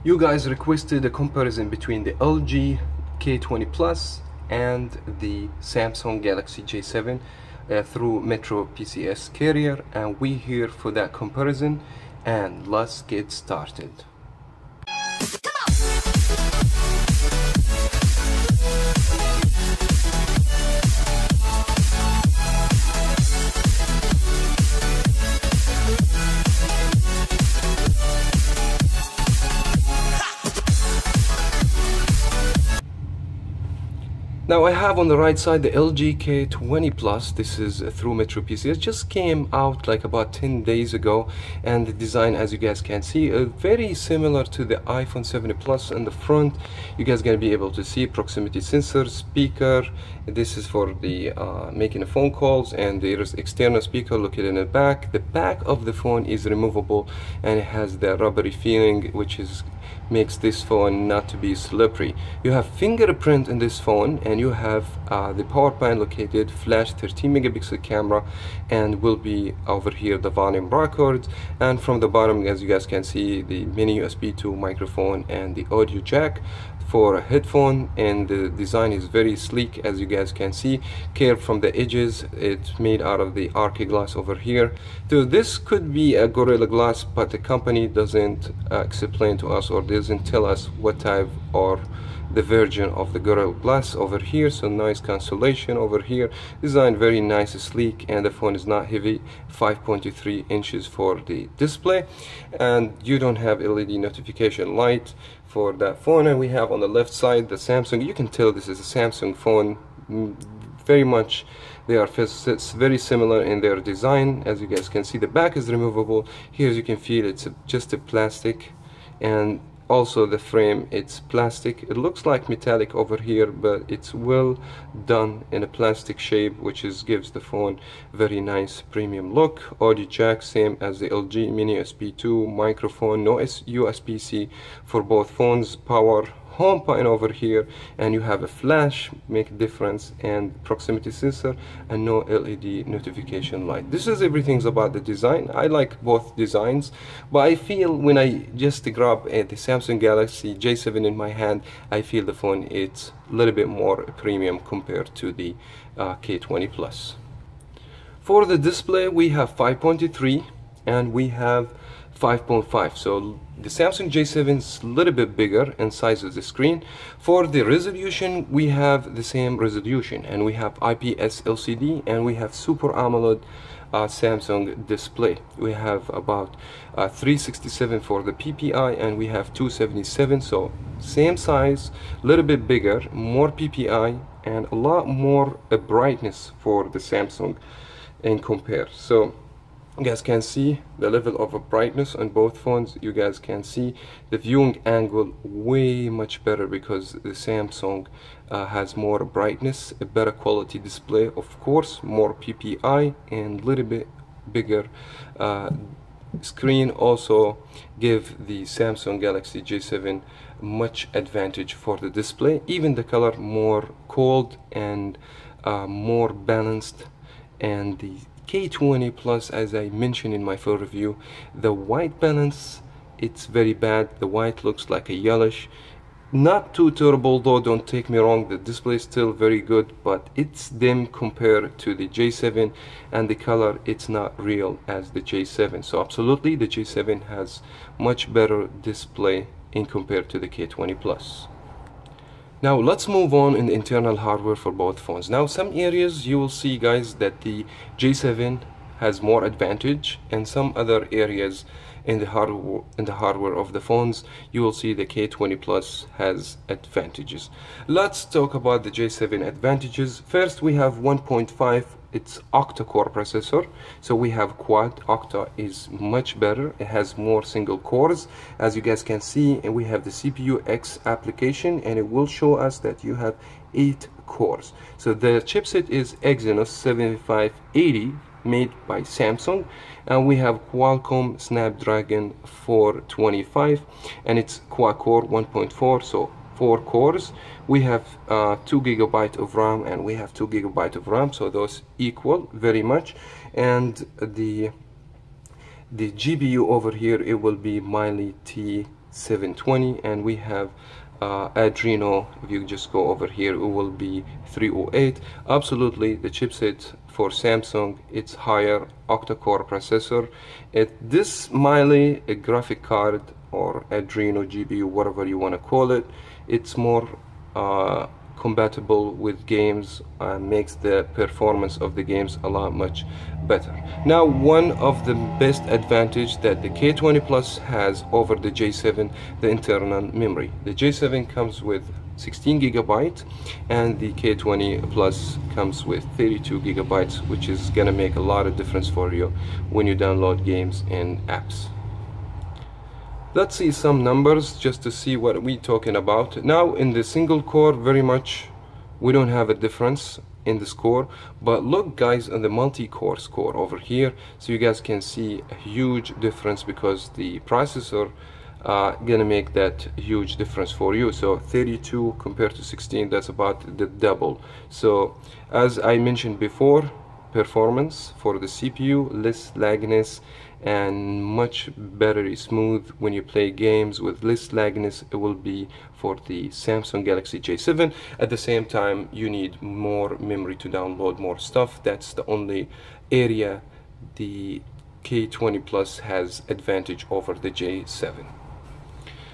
You guys requested a comparison between the LG K20 Plus and the Samsung Galaxy J7 through Metropcs carrier, and we here for that comparison, and let's get started. Now I have on the right side the LG K20 Plus. This is through Metropcs. It just came out like about 10 days ago, and the design, as you guys can see, very similar to the iPhone 7 Plus. In the front, you guys gonna be able to see proximity sensor, speaker. This is for the making phone calls, and there is external speaker located in the back. The back of the phone is removable, and it has the rubbery feeling, which makes this phone not to be slippery. You have fingerprint in this phone, and you have the power band located, flash 13 megapixel camera, and will be over here the volume record. And from the bottom, as you guys can see, the mini USB 2 microphone and the audio jack for a headphone. And the design is very sleek, as you guys can see, curved from the edges. It's made out of the arc glass over here. So this could be a Gorilla Glass, but the company doesn't explain to us or doesn't tell us what type or the version of the Gorilla Glass over here. So nice cancellation over here, design very nice, sleek, and the phone is not heavy. 5.3 inches for the display, and you don't have LED notification light for that phone. And we have on the left side the Samsung. You can tell this is a Samsung phone. Very much they are very similar in their design. As you guys can see, the back is removable. Here, as you can feel, it's just a plastic, and also the frame, it's plastic. It looks like metallic over here, but it's well done in a plastic shape, which gives the phone very nice premium look. Audio jack, same as the LG, mini USB 2 microphone, no USB-C for both phones. Power, home button over here, and you have a flash, make a difference, and proximity sensor, and no LED notification light. This is everything about the design. I like both designs, but I feel when I just grab the Samsung Galaxy J7 in my hand, I feel the phone is a little bit more premium compared to the K20 Plus. For the display, we have 5.3 and we have 5.5. so the Samsung J7 is a little bit bigger in size of the screen. For the resolution, we have the same resolution, and we have IPS LCD, and we have Super AMOLED Samsung display. We have about 367 for the PPI, and we have 277, so same size, a little bit bigger, more PPI, and a lot more brightness for the Samsung in compare. So you guys can see the level of brightness on both phones. You guys can see the viewing angle way much better because the Samsung has more brightness, a better quality display, of course, more PPI, and a little bit bigger screen. Also give the Samsung Galaxy J7 much advantage for the display. Even the color more cold and more balanced. And the K20 Plus, as I mentioned in my full review, the white balance, it's very bad. The white looks like a yellowish, not too terrible though, don't take me wrong, the display is still very good, but it's dim compared to the J7, and the color, it's not real as the J7. So absolutely the J7 has much better display in compared to the K20 Plus. Now let's move on in the internal hardware for both phones. Now some areas you will see, guys, that the J7 has more advantage, and some other areas in the hardware of the phones you will see the K20 Plus has advantages. Let's talk about the J7 advantages. First, we have 1.5, it's octa-core processor, so we have quad. Octa is much better, it has more single cores, as you guys can see, and we have the CPU X application, and it will show us that you have 8 cores. So the chipset is Exynos 7580, made by Samsung, and we have Qualcomm Snapdragon 425, and it's quad-core 1.4, so 4 cores. We have 2 GB of RAM, and we have 2 GB of RAM, so those equal very much. And the GPU over here, it will be Mali T 720, and we have Adreno. If you just go over here, it will be 308. Absolutely, the chipset for Samsung, it's higher octa-core processor. This Mali a graphic card or Adreno GPU, whatever you want to call it, it's more compatible with games and makes the performance of the games a lot much better. Now, one of the best advantage that the K20 Plus has over the J7, the internal memory. The J7 comes with 16 gigabytes and the K20 Plus comes with 32 gigabytes, which is gonna make a lot of difference for you when you download games and apps. Let's see some numbers just to see what we're talking about. Now in the single core, very much we don't have a difference in the score, but look guys on the multi-core score over here, so you guys can see a huge difference because the processor gonna make that huge difference for you. So 32 compared to 16, that's about the double. So as I mentioned before, performance for the CPU, less lagginess, and much better smooth when you play games with less lagginess. It will be for the Samsung Galaxy J7. At the same time, you need more memory to download more stuff. That's the only area the K20 Plus has advantage over the J7.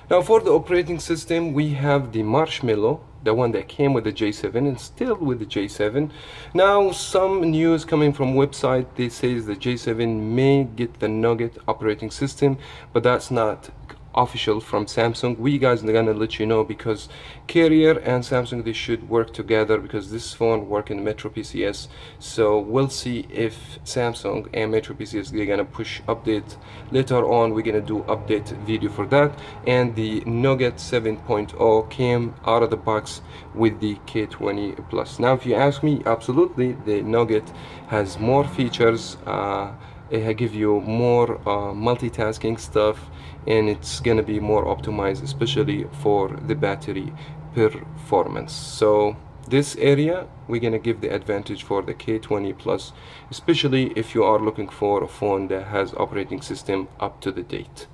Now for the operating system, we have the Marshmallow, the one that came with the J7 and still with the J7. Now some news coming from website, they say the J7 may get the Nougat operating system, but that's not official from Samsung. We guys are gonna let you know because Carrier and Samsung, they should work together because this phone work in Metropcs. So we'll see if Samsung and Metropcs, they're gonna push update later on. We're gonna do update video for that. And the Nougat 7.0 came out of the box with the K20 Plus. Now if you ask me, absolutely the Nougat has more features. It give you more multitasking stuff, and it's gonna be more optimized, especially for the battery performance. So this area we're gonna give the advantage for the K20 Plus, especially if you are looking for a phone that has operating system up to the date.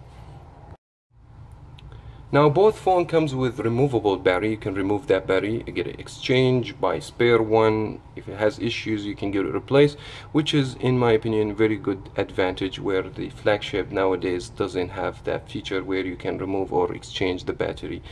Now both phone comes with removable battery. You can remove that battery, get it exchanged, buy spare one. If it has issues, you can get it replaced, which is in my opinion very good advantage, where the flagship nowadays doesn't have that feature where you can remove or exchange the battery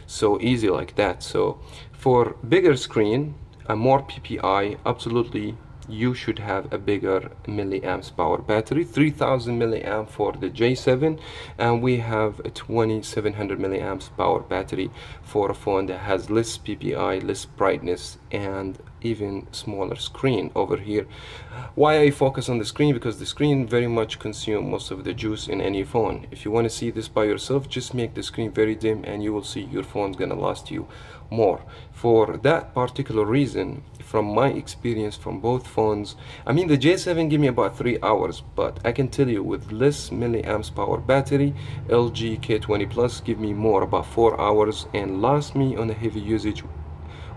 so easy like that. So for bigger screen and more PPI, absolutely you should have a bigger milliamps power battery, 3000 milliamp for the J7, and we have a 2700 milliamps power battery for a phone that has less PPI, less brightness, and even smaller screen over here. Why I focus on the screen? Because the screen very much consume most of the juice in any phone. If you want to see this by yourself, just make the screen very dim and you will see your phone's gonna last you more. For that particular reason, from my experience from both phones, I mean the J7 give me about 3 hours, but I can tell you with less milliamps power battery, LG K20 Plus give me more, about 4 hours, and last me on a heavy usage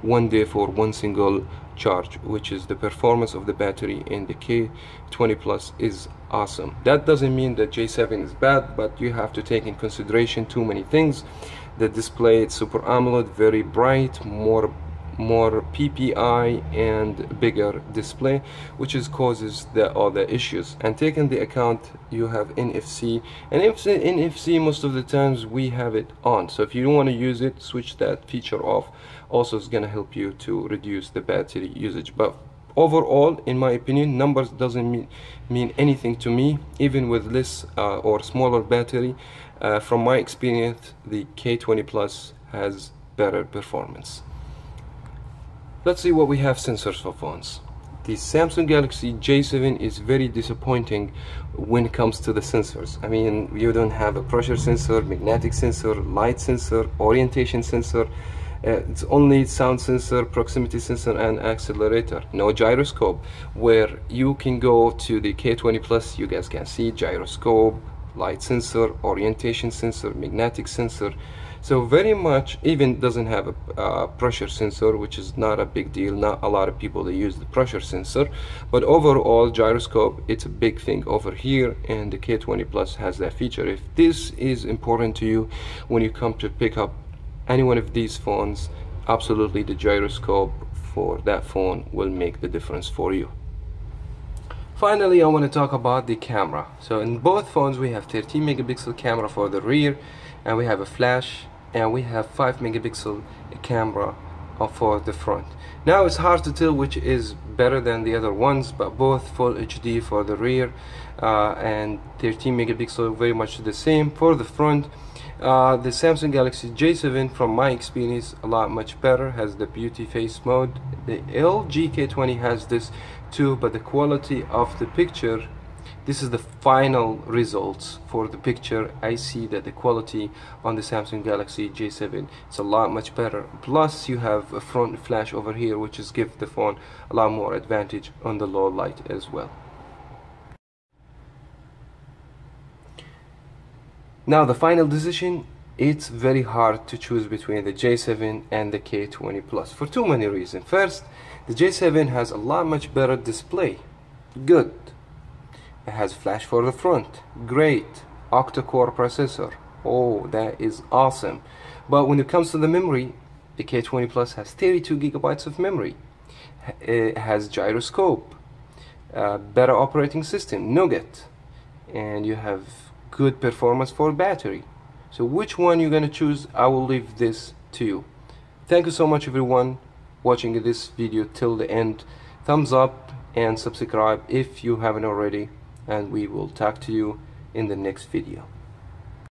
one day for one single charge, which is the performance of the battery in the K20 Plus is awesome. That doesn't mean that J7 is bad, but you have to take in consideration too many things. The display, it's Super AMOLED, very bright, more PPI and bigger display, which is causes all the issues. And take into account you have NFC, and NFC most of the times we have it on, so if you don't want to use it, switch that feature off. Also it's gonna help you to reduce the battery usage. But overall, in my opinion, numbers doesn't mean anything to me, even with less or smaller battery. From my experience, the K20 Plus has better performance. Let's see what we have sensors for phones. The Samsung Galaxy J7 is very disappointing when it comes to the sensors. I mean, you don't have a pressure sensor, magnetic sensor, light sensor, orientation sensor. It's only sound sensor, proximity sensor, and accelerator. No gyroscope, where you can go to the K20 Plus, you guys can see gyroscope, light sensor, orientation sensor, magnetic sensor. So very much, even doesn't have a pressure sensor, which is not a big deal. Not a lot of people they use the pressure sensor, but overall gyroscope, it's a big thing over here, and the K20 Plus has that feature. If this is important to you when you come to pick up any one of these phones, absolutely the gyroscope for that phone will make the difference for you. Finally, I want to talk about the camera. So in both phones we have 13 megapixel camera for the rear, and we have a flash, and we have 5 megapixel camera for the front. Now it's hard to tell which is better than the other ones, but both full HD for the rear and 13 megapixel, very much the same for the front. The Samsung Galaxy J7, from my experience, a lot much better, has the beauty face mode. The LG K20 has this too, but the quality of the picture, this is the final results for the picture. I see that the quality on the Samsung Galaxy J7 is a lot much better. Plus you have a front flash over here, which is give the phone a lot more advantage on the low light as well. Now the final decision, it's very hard to choose between the J7 and the K20 Plus for too many reasons. First, the J7 has a lot much better display. Good. It has flash for the front. Great. Octa-core processor. Oh, that is awesome. But when it comes to the memory, the K20 Plus has 32 gigabytes of memory. It has gyroscope, better operating system, Nougat, and you have good performance for battery. So which one you're gonna choose, I will leave this to you. Thank you so much everyone watching this video till the end. Thumbs up and subscribe if you haven't already, and we will talk to you in the next video.